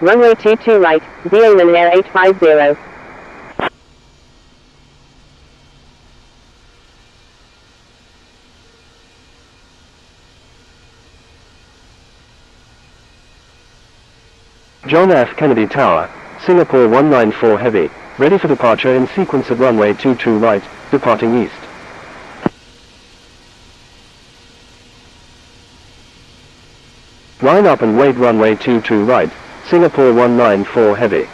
Runway 22 right, Xiamen Air 850. John F. Kennedy Tower, Singapore 194 Heavy, ready for departure in sequence at runway 22 right, departing east. Line up and wait runway 22 right, Singapore 194 Heavy.